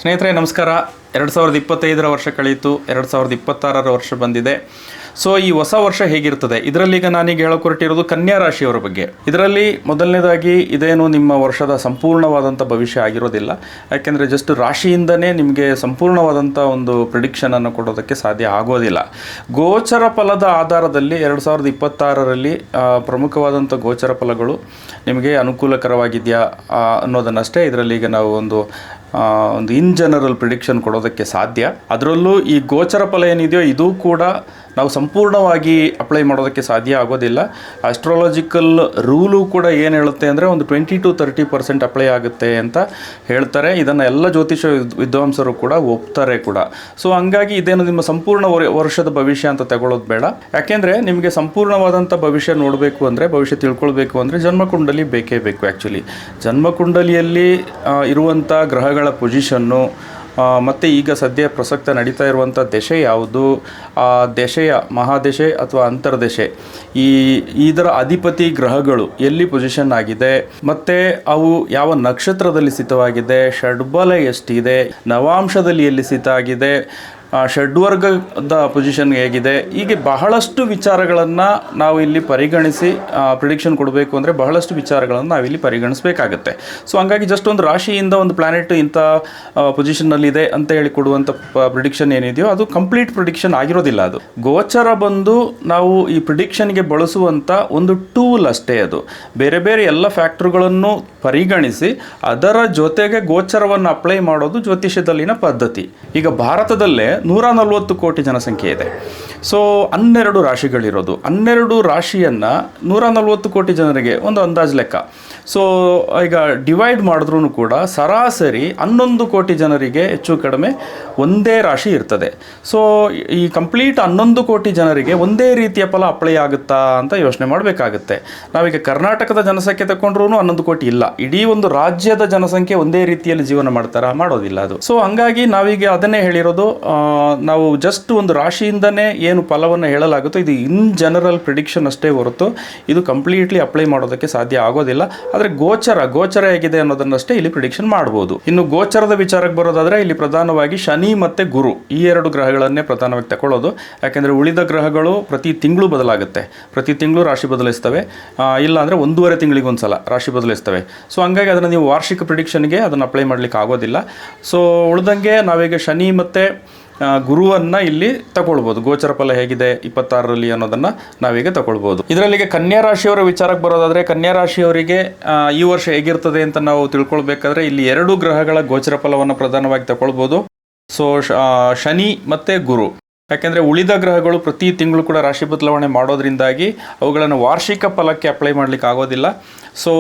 ಸ್ನೇಹಿತರೆ ನಮಸ್ಕಾರ. 2025ರ ವರ್ಷ ಕಳೆಯಿತು, 2026ರ ವರ್ಷ ಬಂದಿದೆ. ಸೊ ಈ ಹೊಸ ವರ್ಷ ಹೇಗಿರ್ತದೆ, ಇದರಲ್ಲೀಗ ನಾನೀಗ ಹೇಳೋಕೆ ಹೊರಟಿರೋದು ಕನ್ಯಾ ರಾಶಿಯವರ ಬಗ್ಗೆ. ಇದರಲ್ಲಿ ಮೊದಲನೇದಾಗಿ ಇದೇನು ನಿಮ್ಮ ವರ್ಷದ ಸಂಪೂರ್ಣವಾದಂಥ ಭವಿಷ್ಯ ಆಗಿರೋದಿಲ್ಲ. ಯಾಕೆಂದರೆ ಜಸ್ಟ್ ರಾಶಿಯಿಂದನೇ ನಿಮಗೆ ಸಂಪೂರ್ಣವಾದಂಥ ಒಂದು ಪ್ರಿಡಿಕ್ಷನನ್ನು ಕೊಡೋದಕ್ಕೆ ಸಾಧ್ಯ ಆಗೋದಿಲ್ಲ. ಗೋಚರ ಫಲದ ಆಧಾರದಲ್ಲಿ 2026ರಲ್ಲಿ ಪ್ರಮುಖವಾದಂಥ ಗೋಚರ ಫಲಗಳು ನಿಮಗೆ ಅನುಕೂಲಕರವಾಗಿದೆಯಾ ಅನ್ನೋದನ್ನಷ್ಟೇ ಇದರಲ್ಲೀಗ ನಾವು ಒಂದು ಇನ್ ಜನರಲ್ ಪ್ರಿಡಿಕ್ಷನ್ ಕೊಡೋದಕ್ಕೆ ಸಾಧ್ಯ. ಅದರಲ್ಲೂ ಈ ಗೋಚರ ಫಲ ಏನಿದೆಯೋ ಇದು ಕೂಡ ನಾವು ಸಂಪೂರ್ಣವಾಗಿ ಅಪ್ಲೈ ಮಾಡೋದಕ್ಕೆ ಸಾಧ್ಯ ಆಗೋದಿಲ್ಲ. ಆಸ್ಟ್ರಾಲಜಿಕಲ್ ರೂಲು ಕೂಡ ಏನು ಹೇಳುತ್ತೆ ಅಂದರೆ ಒಂದು 20 to 30% ಅಪ್ಲೈ ಆಗುತ್ತೆ ಅಂತ ಹೇಳ್ತಾರೆ. ಇದನ್ನು ಎಲ್ಲ ಜ್ಯೋತಿಷ ವಿದ್ವಾಂಸರು ಕೂಡ ಒಪ್ತಾರೆ ಕೂಡ. ಸೊ ಹಂಗಾಗಿ ಇದೇನು ನಿಮ್ಮ ಸಂಪೂರ್ಣ ವರ್ಷದ ಭವಿಷ್ಯ ಅಂತ ತಗೊಳ್ಳೋದು ಬೇಡ. ಯಾಕೆಂದರೆ ನಿಮಗೆ ಸಂಪೂರ್ಣವಾದಂಥ ಭವಿಷ್ಯ ನೋಡಬೇಕು ಅಂದರೆ, ಭವಿಷ್ಯ ತಿಳ್ಕೊಳ್ಬೇಕು ಅಂದರೆ ಜನ್ಮಕುಂಡಲಿ ಬೇಕೇ ಬೇಕು. ಆ್ಯಕ್ಚುಲಿ ಜನ್ಮಕುಂಡಲಿಯಲ್ಲಿ ಇರುವಂಥ ಗ್ರಹಗಳ ಪೊಸಿಷನ್ನು ಮತ್ತು ಈಗ ಸದ್ಯ ಪ್ರಸಕ್ತ ನಡೀತಾ ಇರುವಂಥ ದಶೆ ಯಾವುದು, ಆ ದಶೆಯ ಮಹಾದಶೆ ಅಥವಾ ಅಂತರ್ದಶೆ, ಇದರ ಅಧಿಪತಿ ಗ್ರಹಗಳು ಎಲ್ಲಿ ಪೊಸಿಷನ್ ಆಗಿದೆ, ಮತ್ತು ಅವು ಯಾವ ನಕ್ಷತ್ರದಲ್ಲಿ ಸ್ಥಿತವಾಗಿದೆ, ಷಡ್ಬಲ ಎಷ್ಟಿದೆ, ನವಾಂಶದಲ್ಲಿ ಎಲ್ಲಿ ಸ್ಥಿತ ಆಗಿದೆ, ಷಡ್ವರ್ಗದ ಪೊಸಿಷನ್ ಹೇಗಿದೆ, ಹೀಗೆ ಬಹಳಷ್ಟು ವಿಚಾರಗಳನ್ನು ನಾವು ಇಲ್ಲಿ ಪರಿಗಣಿಸಿ ಪ್ರಿಡಿಕ್ಷನ್ ಕೊಡಬೇಕು ಅಂದರೆ ಬಹಳಷ್ಟು ವಿಚಾರಗಳನ್ನು ನಾವಿಲ್ಲಿ ಪರಿಗಣಿಸಬೇಕಾಗತ್ತೆ. ಸೊ ಹಂಗಾಗಿ ಜಸ್ಟ್ ಒಂದು ರಾಶಿಯಿಂದ ಒಂದು ಪ್ಲಾನೆಟ್ ಇಂಥ ಪೊಸಿಷನ್ನಲ್ಲಿದೆ ಅಂತ ಹೇಳಿ ಕೊಡುವಂಥ ಪ್ರಿಡಿಕ್ಷನ್ ಏನಿದೆಯೋ ಅದು ಕಂಪ್ಲೀಟ್ ಪ್ರಿಡಿಕ್ಷನ್ ಆಗಿರೋದಿಲ್ಲ. ಅದು ಗೋಚರ ಬಂದು ನಾವು ಈ ಪ್ರಿಡಿಕ್ಷನ್ಗೆ ಬಳಸುವಂಥ ಒಂದು ಟೂಲ್ ಅಷ್ಟೇ. ಅದು ಬೇರೆ ಬೇರೆ ಎಲ್ಲ ಫ್ಯಾಕ್ಟರ್ಗಳನ್ನು ಪರಿಗಣಿಸಿ ಅದರ ಜೊತೆಗೆ ಗೋಚರವನ್ನು ಅಪ್ಲೈ ಮಾಡೋದು ಜ್ಯೋತಿಷ್ಯದಲ್ಲಿನ ಪದ್ಧತಿ. ಈಗ ಭಾರತದಲ್ಲೇ 140 ಕೋಟಿ ಜನಸಂಖ್ಯೆ ಇದೆ. ಸೊ 12 ರಾಶಿಗಳಿರೋದು, 12 ರಾಶಿಯನ್ನು 140 ಕೋಟಿ ಜನರಿಗೆ ಒಂದು ಅಂದಾಜು ಲೆಕ್ಕ. ಸೊ ಈಗ ಡಿವೈಡ್ ಮಾಡಿದ್ರೂ ಕೂಡ ಸರಾಸರಿ 11 ಕೋಟಿ ಜನರಿಗೆ ಹೆಚ್ಚು ಕಡಿಮೆ ಒಂದೇ ರಾಶಿ ಇರ್ತದೆ. ಸೊ ಈ ಕಂಪ್ಲೀಟ್ 11 ಕೋಟಿ ಜನರಿಗೆ ಒಂದೇ ರೀತಿಯ ಫಲ ಅಪ್ಲೈ ಆಗುತ್ತಾ ಅಂತ ಯೋಚನೆ ಮಾಡಬೇಕಾಗುತ್ತೆ. ನಾವೀಗ ಕರ್ನಾಟಕದ ಜನಸಂಖ್ಯೆ ತಗೊಂಡ್ರೂ 11 ಕೋಟಿ ಇಲ್ಲ. ಇಡೀ ಒಂದು ರಾಜ್ಯದ ಜನಸಂಖ್ಯೆ ಒಂದೇ ರೀತಿಯಲ್ಲಿ ಜೀವನ ಮಾಡ್ತಾರಾ? ಮಾಡೋದಿಲ್ಲ ಅದು. ಸೊ ಹಂಗಾಗಿ ನಾವೀಗ ಅದನ್ನೇ ಹೇಳಿರೋದು, ನಾವು ಜಸ್ಟ್ ಒಂದು ರಾಶಿಯಿಂದನೇ ಏನು ಫಲವನ್ನು ಹೇಳಲಾಗುತ್ತೋ ಇದು ಇನ್ ಜನರಲ್ ಪ್ರಿಡಿಕ್ಷನ್ ಅಷ್ಟೇ ಹೊರತು ಇದು ಕಂಪ್ಲೀಟ್ಲಿ ಅಪ್ಲೈ ಮಾಡೋದಕ್ಕೆ ಸಾಧ್ಯ ಆಗೋದಿಲ್ಲ. ಆದರೆ ಗೋಚರ ಹೇಗಿದೆ ಅನ್ನೋದನ್ನಷ್ಟೇ ಇಲ್ಲಿ ಪ್ರಿಡಿಕ್ಷನ್ ಮಾಡ್ಬೋದು. ಇನ್ನು ಗೋಚರದ ವಿಚಾರಕ್ಕೆ ಬರೋದಾದರೆ ಇಲ್ಲಿ ಪ್ರಧಾನವಾಗಿ ಶನಿ ಮತ್ತು ಗುರು ಈ 2 ಗ್ರಹಗಳನ್ನೇ ಪ್ರಧಾನವಾಗಿ ತಗೊಳ್ಳೋದು. ಯಾಕೆಂದರೆ ಉಳಿದ ಗ್ರಹಗಳು ಪ್ರತಿ ತಿಂಗಳು ಬದಲಾಗುತ್ತೆ, ಪ್ರತಿ ತಿಂಗಳು ರಾಶಿ ಬದಲಿಸ್ತವೆ, ಇಲ್ಲ ಅಂದರೆ 1.5 ತಿಂಗಳಿಗೆ ಒಂದ್ಸಲ ರಾಶಿ ಬದಲಿಸ್ತವೆ. ಸೊ ಹಂಗಾಗಿ ಅದನ್ನು ನೀವು ವಾರ್ಷಿಕ ಪ್ರಿಡಿಕ್ಷನ್ಗೆ ಅದನ್ನು ಅಪ್ಲೈ ಮಾಡಲಿಕ್ಕೆ ಆಗೋದಿಲ್ಲ. ಸೊ ಉಳಿದಂಗೆ ನಾವೀಗ ಶನಿ ಮತ್ತು ಗುರುವನ್ನು ಇಲ್ಲಿ ತಗೊಳ್ಬೋದು. ಗೋಚರ ಫಲ ಹೇಗಿದೆ 26ರಲ್ಲಿ ಅನ್ನೋದನ್ನು ನಾವೀಗ ತಗೊಳ್ಬೋದು. ಇದರಲ್ಲಿಗೆ ಕನ್ಯಾ ರಾಶಿಯವರ ವಿಚಾರಕ್ಕೆ ಬರೋದಾದರೆ ಕನ್ಯಾ ರಾಶಿಯವರಿಗೆ ಈ ವರ್ಷ ಹೇಗಿರ್ತದೆ ಅಂತ ನಾವು ತಿಳ್ಕೊಳ್ಬೇಕಾದ್ರೆ ಇಲ್ಲಿ 2 ಗ್ರಹಗಳ ಗೋಚರ ಫಲವನ್ನು ಪ್ರಧಾನವಾಗಿ ತಗೊಳ್ಬೋದು. ಸೊ ಶನಿ ಮತ್ತು ಗುರು. ಯಾಕೆಂದರೆ ಉಳಿದ ಗ್ರಹಗಳು ಪ್ರತಿ ತಿಂಗಳು ಕೂಡ ರಾಶಿ ಬದಲಾವಣೆ ಮಾಡೋದ್ರಿಂದಾಗಿ ಅವುಗಳನ್ನು ವಾರ್ಷಿಕ ಫಲಕ್ಕೆ ಅಪ್ಲೈ ಮಾಡಲಿಕ್ಕೆ ಆಗೋದಿಲ್ಲ. ಸೊ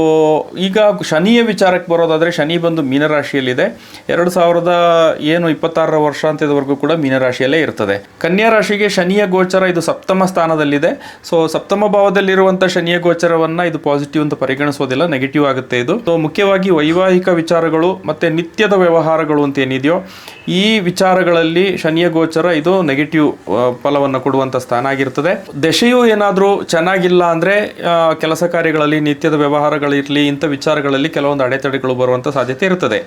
ಈಗ ಶನಿಯ ವಿಚಾರಕ್ಕೆ ಬರೋದಾದರೆ ಶನಿ ಬಂದು ಮೀನರಾಶಿಯಲ್ಲಿದೆ. 2026ರ ವರ್ಷಾಂತ್ಯದವರೆಗೂ ಕೂಡ ಮೀನರಾಶಿಯಲ್ಲೇ ಇರ್ತದೆ. ಕನ್ಯಾ ರಾಶಿಗೆ ಶನಿಯ ಗೋಚರ ಇದು ಸಪ್ತಮ ಸ್ಥಾನದಲ್ಲಿದೆ. ಸೊ ಸಪ್ತಮ ಭಾವದಲ್ಲಿರುವಂಥ ಶನಿಯ ಗೋಚರವನ್ನು ಇದು ಪಾಸಿಟಿವ್ ಅಂತ ಪರಿಗಣಿಸೋದಿಲ್ಲ, ನೆಗೆಟಿವ್ ಆಗುತ್ತೆ ಇದು. ಸೊ ಮುಖ್ಯವಾಗಿ ವೈವಾಹಿಕ ವಿಚಾರಗಳು ಮತ್ತು ನಿತ್ಯದ ವ್ಯವಹಾರಗಳು ಅಂತ ಏನಿದೆಯೋ ಈ ವಿಚಾರಗಳಲ್ಲಿ ಶನಿಯ ಗೋಚರ ಇದು ನೆಗೆಟಿವ್ ಫಲವನ್ನು ಕೊಡುವಂಥ ಸ್ಥಾನ ಆಗಿರ್ತದೆ. ದಶೆಯು ಏನಾದರೂ ಚೆನ್ನಾಗಿಲ್ಲ ಅಂದರೆ ಕೆಲಸ ಕಾರ್ಯಗಳಲ್ಲಿ ನಿತ್ಯದ ವ್ಯವಹಾರಗಳಿರಲಿ ಇಂಥ ವಿಚಾರಗಳಲ್ಲಿ ಕೆಲವೊಂದು ಅಡೆತಡೆಗಳು ಬರುವಂಥ ಸಾಧ್ಯತೆ ಇರ್ತದೆ.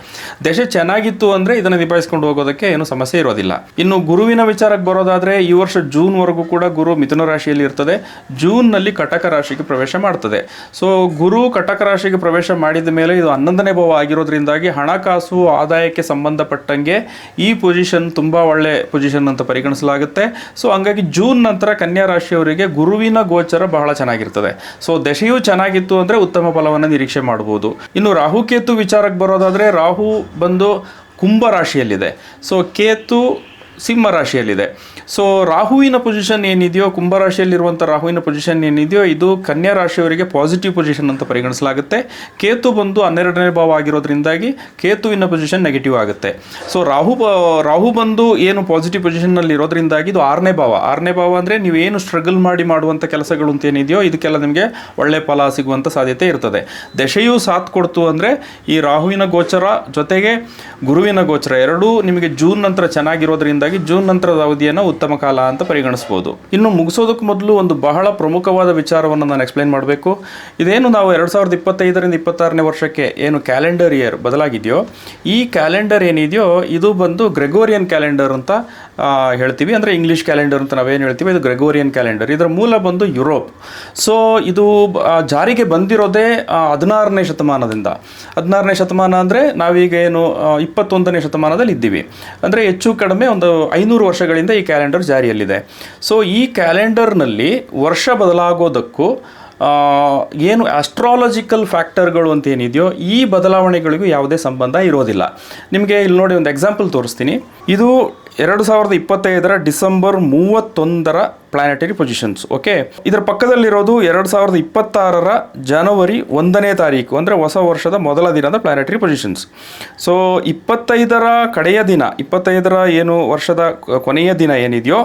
ದಶೆ ಚೆನ್ನಾಗಿತ್ತು ಅಂದರೆ ಇದನ್ನು ನಿಭಾಯಿಸ್ಕೊಂಡು ಹೋಗೋದಕ್ಕೆ ಏನು ಸಮಸ್ಯೆ ಇರೋದಿಲ್ಲ. ಇನ್ನು ಗುರುವಿನ ವಿಚಾರಕ್ಕೆ ಬರೋದಾದರೆ ಈ ವರ್ಷ ಜೂನ್ವರೆಗೂ ಕೂಡ ಗುರು ಮಿಥುನ ರಾಶಿಯಲ್ಲಿ ಇರ್ತದೆ. ಜೂನ್ನಲ್ಲಿ ಕಟಕ ರಾಶಿಗೆ ಪ್ರವೇಶ ಮಾಡ್ತದೆ. ಸೊ ಗುರು ಕಟಕ ರಾಶಿಗೆ ಪ್ರವೇಶ ಮಾಡಿದ ಮೇಲೆ ಇದು 11ನೇ ಭಾವ ಆಗಿರೋದ್ರಿಂದಾಗಿ ಹಣಕಾಸು ಆದಾಯಕ್ಕೆ ಸಂಬಂಧಪಟ್ಟಂಗೆ ಈ ಪೊಸಿಷನ್ ತುಂಬ ಒಳ್ಳೆ ಪೊಸಿಷನ್ ಅಂತ ಪರಿಗಣಿಸಲಾಗುತ್ತೆ. ಸೊ ಹಂಗಾಗಿ ಜೂನ್ ನಂತರ ಕನ್ಯಾ ರಾಶಿಯವರಿಗೆ ಗುರುವಿನ ಗೋಚರ ಬಹಳ ಚೆನ್ನಾಗಿರ್ತದೆ. ಸೊ ದಶೆಯು ಚೆನ್ನಾಗಿತ್ತು ಅಂದರೆ ಉತ್ತಮ ಫಲವನ್ನು ನಿರೀಕ್ಷೆ ಮಾಡಬಹುದು. ಇನ್ನು ರಾಹುಕೇತು ವಿಚಾರಕ್ಕೆ ಬರೋದಾದರೆ ರಾಹು ಬಂದು ಕುಂಭ ರಾಶಿಯಲ್ಲಿದೆ. ಸೊ ಕೇತು ಸಿಂಹ ರಾಶಿಯಲ್ಲಿದೆ. ಸೊ ರಾಹುವಿನ ಪೊಸಿಷನ್ ಏನಿದೆಯೋ, ಕುಂಭರಾಶಿಯಲ್ಲಿರುವಂಥ ರಾಹುವಿನ ಪೊಸಿಷನ್ ಏನಿದೆಯೋ ಇದು ಕನ್ಯಾ ರಾಶಿಯವರಿಗೆ ಪಾಸಿಟಿವ್ ಪೊಸಿಷನ್ ಅಂತ ಪರಿಗಣಿಸಲಾಗುತ್ತೆ. ಕೇತು ಬಂದು 12ನೇ ಭಾವ ಆಗಿರೋದ್ರಿಂದಾಗಿ ಕೇತುವಿನ ಪೊಸಿಷನ್ ನೆಗೆಟಿವ್ ಆಗುತ್ತೆ. ಸೊ ರಾಹು ಬಂದು ಏನು ಪಾಸಿಟಿವ್ ಪೊಸಿಷನ್ನಲ್ಲಿ ಇರೋದ್ರಿಂದಾಗಿ ಇದು 6ನೇ ಭಾವ. 6ನೇ ಭಾವ ಅಂದರೆ ನೀವು ಏನು ಸ್ಟ್ರಗಲ್ ಮಾಡಿ ಮಾಡುವಂಥ ಕೆಲಸಗಳು ಅಂತ ಏನಿದೆಯೋ ಇದಕ್ಕೆಲ್ಲ ನಿಮಗೆ ಒಳ್ಳೆ ಫಲ ಸಿಗುವಂಥ ಸಾಧ್ಯತೆ ಇರ್ತದೆ. ದಶೆಯು ಸಾಥ್ ಕೊಡ್ತು ಅಂದರೆ ಈ ರಾಹುವಿನ ಗೋಚರ ಜೊತೆಗೆ ಗುರುವಿನ ಗೋಚರ ಎರಡೂ ನಿಮಗೆ ಜೂನ್ ನಂತರ ಚೆನ್ನಾಗಿರೋದ್ರಿಂದ ಎರಡನೇದಾಗಿ ಜೂನ್ ನಂತರದ ಅವಧಿಯನ್ನು ಉತ್ತಮ ಕಾಲ ಅಂತ ಪರಿಗಣಿಸ್ಬೋದು. ಇನ್ನು ಮುಗಿಸೋದಕ್ಕೆ ಮೊದಲು ಒಂದು ಬಹಳ ಪ್ರಮುಖವಾದ ವಿಚಾರವನ್ನು ನಾನು ಎಕ್ಸ್ಪ್ಲೈನ್ ಮಾಡಬೇಕು. ಇದೇನು ನಾವು 2025ರಿಂದ 26ನೇ ವರ್ಷಕ್ಕೆ ಏನು ಕ್ಯಾಲೆಂಡರ್ ಇಯರ್ ಬದಲಾಗಿದೆಯೋ, ಈ ಕ್ಯಾಲೆಂಡರ್ ಏನಿದೆಯೋ ಇದು ಬಂದು ಗ್ರೆಗೋರಿಯನ್ ಕ್ಯಾಲೆಂಡರ್ ಅಂತ ಹೇಳ್ತೀವಿ. ಅಂದರೆ ಇಂಗ್ಲೀಷ್ ಕ್ಯಾಲೆಂಡರ್ ಅಂತ ನಾವೇನು ಹೇಳ್ತೀವಿ, ಇದು ಗ್ರೆಗೋರಿಯನ್ ಕ್ಯಾಲೆಂಡರ್. ಇದರ ಮೂಲ ಬಂದು ಯುರೋಪ್. ಸೊ ಇದು ಜಾರಿಗೆ ಬಂದಿರೋದೇ 16ನೇ ಶತಮಾನದಿಂದ. 16ನೇ ಶತಮಾನ ಅಂದರೆ ನಾವೀಗ ಏನು 21ನೇ ಶತಮಾನದಲ್ಲಿ ಇದ್ದೀವಿ. ಅಂದರೆ ಹೆಚ್ಚು ಕಡಿಮೆ ಒಂದು 500 ವರ್ಷಗಳಿಂದ ಈ ಕ್ಯಾಲೆಂಡರ್ ಜಾರಿಯಲ್ಲಿದೆ. ಸೊ ಈ ಕ್ಯಾಲೆಂಡರ್ನಲ್ಲಿ ವರ್ಷ ಬದಲಾಗೋದಕ್ಕೂ ಏನು ಆಸ್ಟ್ರಾಲಜಿಕಲ್ ಫ್ಯಾಕ್ಟರ್ಗಳು ಅಂತ ಏನಿದೆಯೋ ಈ ಬದಲಾವಣೆಗಳಿಗೂ ಯಾವುದೇ ಸಂಬಂಧ ಇರೋದಿಲ್ಲ. ನಿಮಗೆ ಇಲ್ಲಿ ನೋಡಿ ಒಂದು ಎಕ್ಸಾಂಪಲ್ ತೋರಿಸ್ತೀನಿ. ಇದು 2025ರ ಡಿಸೆಂಬರ್ 31ರ ಪ್ಲಾನೆಟರಿ ಪೊಸಿಷನ್ಸ್. ಓಕೆ, ಇದರ ಪಕ್ಕದಲ್ಲಿರೋದು 2026ರ ಜನವರಿ 1ನೇ ತಾರೀಕು, ಅಂದರೆ ಹೊಸ ವರ್ಷದ ಮೊದಲ ದಿನದ ಪ್ಲಾನೆಟರಿ ಪೊಸಿಷನ್ಸ್. ಸೊ 25ರ ಕಡೆಯ ದಿನ, 25ರ ಏನು ವರ್ಷದ ಕೊನೆಯ ದಿನ ಏನಿದೆಯೋ,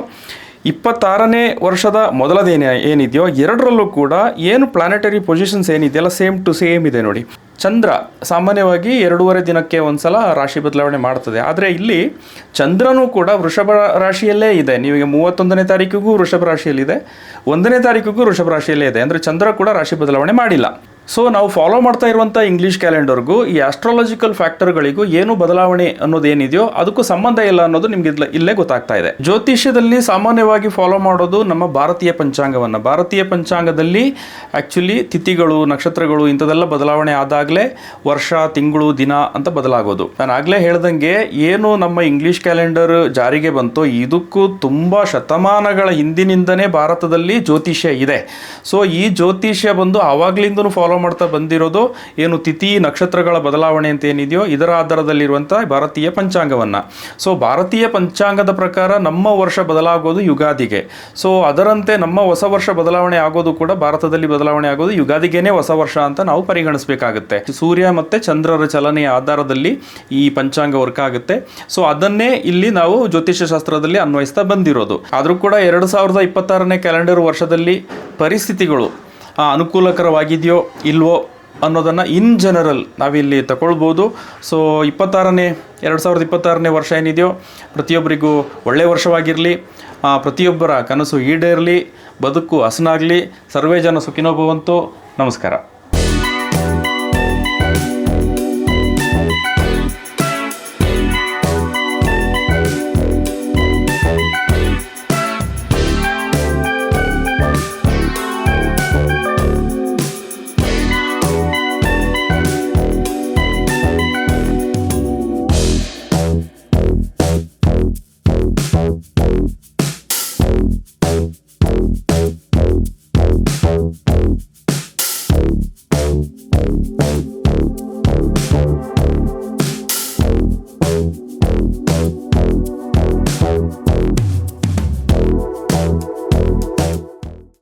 26ನೇ ವರ್ಷದ ಮೊದಲ ದಿನ ಏನಿದೆಯೋ, ಎರಡರಲ್ಲೂ ಕೂಡ ಏನು ಪ್ಲಾನೆಟರಿ ಪೊಸಿಷನ್ಸ್ ಏನಿದೆಯಲ್ಲ ಸೇಮ್ ಟು ಸೇಮ್ ಇದೆ ನೋಡಿ. ಚಂದ್ರ ಸಾಮಾನ್ಯವಾಗಿ 2.5 ದಿನಕ್ಕೆ ಒಂದ್ಸಲ ರಾಶಿ ಬದಲಾವಣೆ ಮಾಡ್ತದೆ. ಆದರೆ ಇಲ್ಲಿ ಚಂದ್ರನೂ ಕೂಡ ವೃಷಭ ರಾಶಿಯಲ್ಲೇ ಇದೆ. ನೀವೀಗ 31ನೇ ತಾರೀಕಿಗೂ ವೃಷಭ ರಾಶಿಯಲ್ಲಿದೆ, 1ನೇ ತಾರೀಕಿಗೂ ವೃಷಭ ರಾಶಿಯಲ್ಲೇ ಇದೆ. ಅಂದರೆ ಚಂದ್ರ ಕೂಡ ರಾಶಿ ಬದಲಾವಣೆ ಮಾಡಿಲ್ಲ. ಸೊ ನಾವು ಫಾಲೋ ಮಾಡ್ತಾ ಇರುವಂಥ ಇಂಗ್ಲೀಷ್ ಕ್ಯಾಲೆಂಡರ್ಗೂ ಈ ಆಸ್ಟ್ರಾಲಜಿಕಲ್ ಫ್ಯಾಕ್ಟರ್ಗಳಿಗೂ ಏನು ಬದಲಾವಣೆ ಅನ್ನೋದೇನಿದೆಯೋ ಅದಕ್ಕೂ ಸಂಬಂಧ ಇಲ್ಲ ಅನ್ನೋದು ನಿಮ್ಗೆ ಇಲ್ಲೇ ಗೊತ್ತಾಗ್ತಾ ಇದೆ. ಜ್ಯೋತಿಷ್ಯದಲ್ಲಿ ಸಾಮಾನ್ಯವಾಗಿ ಫಾಲೋ ಮಾಡೋದು ನಮ್ಮ ಭಾರತೀಯ ಪಂಚಾಂಗವನ್ನು. ಭಾರತೀಯ ಪಂಚಾಂಗದಲ್ಲಿ ಆ್ಯಕ್ಚುಲಿ ತಿಥಿಗಳು, ನಕ್ಷತ್ರಗಳು ಇಂಥದ್ದೆಲ್ಲ ಬದಲಾವಣೆ ಆದಾಗಲೇ ವರ್ಷ, ತಿಂಗಳು, ದಿನ ಅಂತ ಬದಲಾಗೋದು. ನಾನು ಆಗಲೇ ಹೇಳ್ದಂಗೆ ಏನು ನಮ್ಮ ಇಂಗ್ಲೀಷ್ ಕ್ಯಾಲೆಂಡರ್ ಜಾರಿಗೆ ಬಂತೋ ಇದಕ್ಕೂ ತುಂಬ ಶತಮಾನಗಳ ಹಿಂದಿನಿಂದನೇ ಭಾರತದಲ್ಲಿ ಜ್ಯೋತಿಷ್ಯ ಇದೆ. ಸೊ ಈ ಜ್ಯೋತಿಷ್ಯ ಬಂದು ಆವಾಗಲಿಂದನೂ ಫಾಲೋ ಮಾಡ್ತಾ ಬಂದಿರೋದು ಏನು ತಿಥಿ ನಕ್ಷತ್ರಗಳ ಬದಲಾವಣೆ ಅಂತ ಏನಿದೆಯೋ ಇದರ ಆಧಾರದಲ್ಲಿರುವಂಥ ಭಾರತೀಯ ಪಂಚಾಂಗವನ್ನು. ಸೊ ಭಾರತೀಯ ಪಂಚಾಂಗದ ಪ್ರಕಾರ ನಮ್ಮ ವರ್ಷ ಬದಲಾಗೋದು ಯುಗಾದಿಗೆ. ಸೊ ಅದರಂತೆ ನಮ್ಮ ಹೊಸ ವರ್ಷ ಬದಲಾವಣೆ ಆಗೋದು ಕೂಡ ಭಾರತದಲ್ಲಿ ಬದಲಾವಣೆ ಆಗೋದು ಯುಗಾದಿಗೇನೆ ಹೊಸ ವರ್ಷ ಅಂತ ನಾವು ಪರಿಗಣಿಸಬೇಕಾಗುತ್ತೆ. ಸೂರ್ಯ ಮತ್ತು ಚಂದ್ರರ ಚಲನೆಯ ಆಧಾರದಲ್ಲಿ ಈ ಪಂಚಾಂಗ ವರ್ಕ್ ಆಗುತ್ತೆ. ಸೊ ಅದನ್ನೇ ಇಲ್ಲಿ ನಾವು ಜ್ಯೋತಿಷ್ಯ ಶಾಸ್ತ್ರದಲ್ಲಿ ಅನ್ವಯಿಸ್ತಾ ಬಂದಿರೋದು. ಆದರೂ ಕೂಡ 2026ನೇ ಕ್ಯಾಲೆಂಡರ್ ವರ್ಷದಲ್ಲಿ ಪರಿಸ್ಥಿತಿಗಳು ಅನುಕೂಲಕರವಾಗಿದೆಯೋ ಇಲ್ವೋ ಅನ್ನೋದನ್ನು ಇನ್ ಜನರಲ್ ನಾವಿಲ್ಲಿ ತಗೊಳ್ಬೋದು. ಸೊ 2026ನೇ ವರ್ಷ ಏನಿದೆಯೋ ಪ್ರತಿಯೊಬ್ಬರಿಗೂ ಒಳ್ಳೆಯ ವರ್ಷವಾಗಿರಲಿ, ಪ್ರತಿಯೊಬ್ಬರ ಕನಸು ಈಡೇರಲಿ, ಬದುಕು ಹಸನಾಗಲಿ. ಸರ್ವೇ ಜನ ಸುಖಿನೋ ಭವಂತು. ನಮಸ್ಕಾರ.